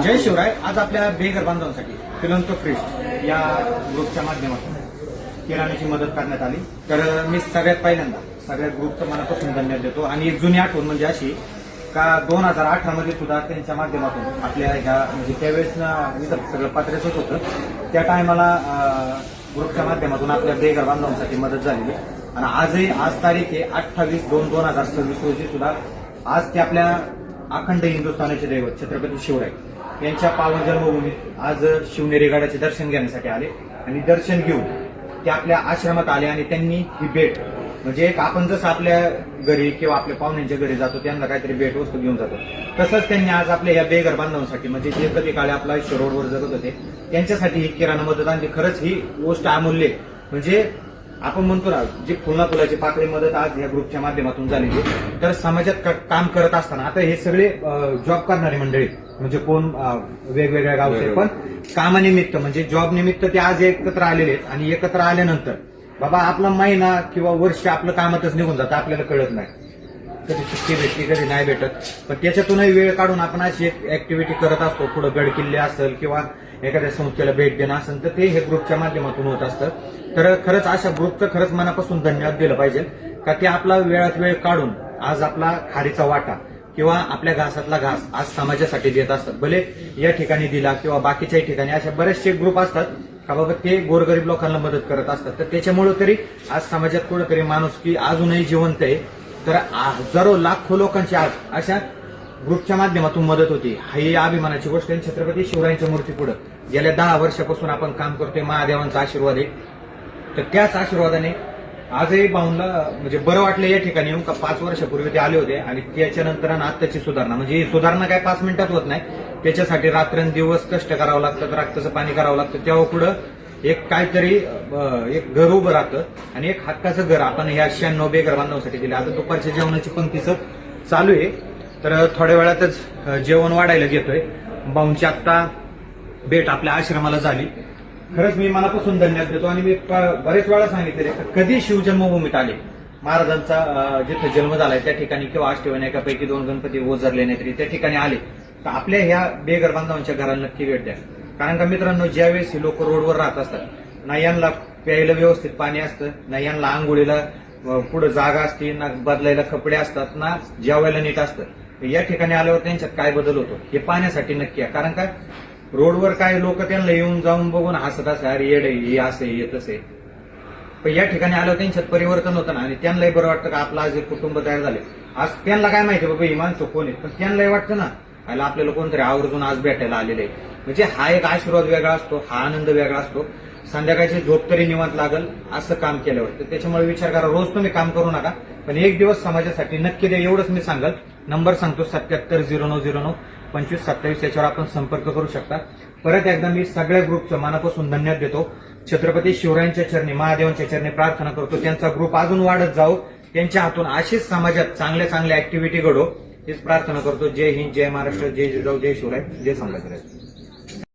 जय शिवराय. आज आपल्या बेघर बांधवांसाठी फिलॉन्थ्रोपिस्ट या ग्रुपच्या माध्यमातून किराण्याची मदत करण्यात आली. तर मी सगळ्यात पहिल्यांदा सगळ्या ग्रुपचं मनापासून धन्यवाद देतो. आणि एक जुनी आठवण म्हणजे अशी का 2018 मध्ये सुद्धा त्यांच्या माध्यमातून आपल्या ह्या म्हणजे त्यावेळेस सगळं पात्र्याचंच होतं. त्या टायमाला ग्रुपच्या माध्यमातून आपल्या बेघर बांधवांसाठी मदत झालेली. आणि आज तारीख आहे 28/2/2026 रोजी सुद्धा आज ते आपल्या अखंड हिंदुस्थानाचे दैवत छत्रपती शिवराय यांच्या पावन जन्मभूमीत आज शिवनेरी गडाचे दर्शन घेण्यासाठी आले. आणि दर्शन घेऊन ते आपल्या आश्रमात आले आणि त्यांनी ही भेट म्हणजे एक आपण जसं आपल्या घरी किंवा आपल्या पाहुण्यांच्या घरी जातो त्यांना काहीतरी भेट वस्तू घेऊन जातो, तसंच त्यांनी आज आपल्या या बेघर बांधवांसाठी म्हणजे जे कधी काळी आपला रोडवर जगत होते त्यांच्यासाठी ही किराणा मदत आणली. खरंच ही गोष्ट अमूल्य. म्हणजे आपण म्हणतो ना, जी फुलाची पाकळी मदत आज या ग्रुपच्या माध्यमातून झालेली. तर समाजात काम करत असताना आता हे सगळे जॉब करणारी मंडळी म्हणजे कोण वेगवेगळ्या गावचे पण कामानिमित्त म्हणजे जॉब निमित्त ते आज एकत्र आलेले आहेत. आणि एकत्र आल्यानंतर बाबा आपला महिना किंवा वर्ष आपलं कामातच निघून जातं, आपल्याला कळत नाही. कधी सुट्टी भेटली कधी नाही भेटत, पण त्याच्यातूनही वेळ काढून आपण अशी एक ऍक्टिव्हिटी करत असतो. पुढे गड किल्ले असेल किंवा एखाद्या संस्थेला भेट देणं असेल तर ते हे ग्रुपच्या माध्यमातून होत असतं. तर खरंच अशा ग्रुपचं खरंच मनापासून धन्यवाद दिलं पाहिजे का ते आपला वेळात वेळ काढून आज आपला खारीचा वाटा किंवा आपल्या घासातला घास आज समाजासाठी देत असतात. भले या ठिकाणी दिला किंवा बाकीच्याही ठिकाणी अशा बरेचसे ग्रुप असतात का बाबा ते गोरगरीब लोकांना मदत करत असतात. तर त्याच्यामुळे तरी आज समाजात कुठेतरी माणुसकी अजूनही जिवंत आहे. तर हजारो लाखो लोकांची आज अशा ग्रुपच्या माध्यमातून मदत होती. ही अभिमानाची गोष्ट आहे. छत्रपती शिवरायांच्या मूर्तीपुढे गेल्या 10 वर्षापासून आपण काम करतोय. महादेवांचा आशीर्वाद आहे. तर त्याच आशीर्वादाने आजही भाऊंना म्हणजे बरं वाटलं या ठिकाणी येऊन का 5 वर्षापूर्वी ते आले होते. आणि त्याच्यानंतर आत्ताची सुधारणा म्हणजे ही सुधारणा काय 5 मिनिटात होत नाही. त्याच्यासाठी रात्रंदिवस कष्ट करावं लागतं, रक्ताचं पाणी करावं लागतं. तेव्हा पुढं एक काहीतरी एक घर उभं राहतं आणि एक हक्काचं घर आपण ह्या 96 बेघर बांधवांसाठी दिलं. आता दुपारच्या जेवणाची पंक्तीचं चालू आहे. तर थोड्या वेळातच जेवण वाढायला घेतोय. भाऊंची आत्ता भेट आपल्या आश्रमाला झाली. खरंच मी मनापासून धन्यवाद देतो. आणि मी बरेच वेळा सांगितले कधी शिवजन्मभूमीत आले महाराजांचा जिथे जन्म झालाय त्या ठिकाणी किंवा अष्टविनायकापैकी 2 गणपती ओझरले नाही तरी त्या ठिकाणी आले तर आपल्या ह्या बेघर बांधवांच्या घराला नक्की भेट द्या. कारण का मित्रांनो, ज्यावेळेस हे लोक रोडवर राहत असतात ना यांना प्यायला व्यवस्थित पाणी असतं, ना यांना आंघोळीला पुढे जागा असते, ना बदलायला कपडे असतात, ना जेवायला नीट असतं. या ठिकाणी आल्यावर त्यांच्यात काय बदल होतो हे पाहण्यासाठी नक्की आहे. कारण का रोडवर काय लोक त्यांना येऊन जाऊन बघून हसत असं अरे येड हे असे येत असे, पण या ठिकाणी आल्यावर त्यांच्यात परिवर्तन होतं ना. आणि त्यांनाही बरं वाटतं का आपलं आज एक कुटुंब तयार झाले. आज त्यांना काय माहिती बाबा ही माणसं कोण आहेत, पण त्यांनाही वाटतं ना आपल्याला कोणतरी आवर्जून आज भेटायला आलेले आहे. म्हणजे हा एक आशीर्वाद वेगळा असतो, हा आनंद वेगळा असतो. संध्याकाळची झोप तरी निवांत लागल असं काम केल्यावर. तर त्याच्यामुळे विचार करा, रोज तुम्ही काम करू नका पण एक दिवस समाजासाठी नक्की द्या. एवढंच मी सांगाल. नंबर सांगतो 7709092527 याच्यावर आपण संपर्क करू शकता. परत एकदा मी सगळ्या ग्रुपचं मनापासून धन्यवाद देतो. छत्रपती शिवरायांच्या चरणी महादेवांच्या चरणी प्रार्थना करतो त्यांचा ग्रुप अजून वाढत जाऊ, त्यांच्या हातून अशीच समाजात चांगल्या ऍक्टिव्हिटी घडो हीच प्रार्थना करतो. जय हिंद, जय महाराष्ट्र, जय जिजाऊ, जय शिवराय, जय संभाजीराजे.